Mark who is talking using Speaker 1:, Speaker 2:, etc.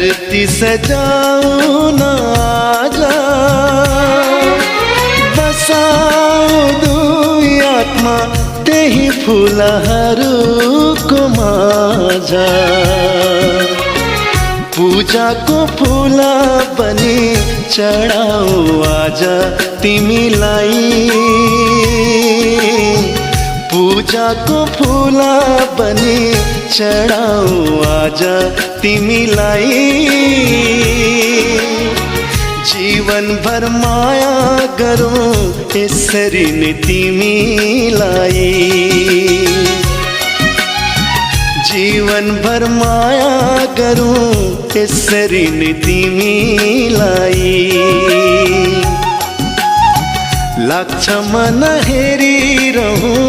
Speaker 1: धरती सजाउन आजा, बसाऊ दुई आत्मा त्यही फुलहरूको माझ। पूजाको फूल बनी चढाऊ आज तिमीलाई, पूजाको फूल बनी चढाऊ आज तिमीलाई। जीवन भर माया गरौँ यसरी नै तिमीलाई, जीवन भर माया गरौँ यसरी नै तिमीलाई। लाग्छ मन हेरिरहूँ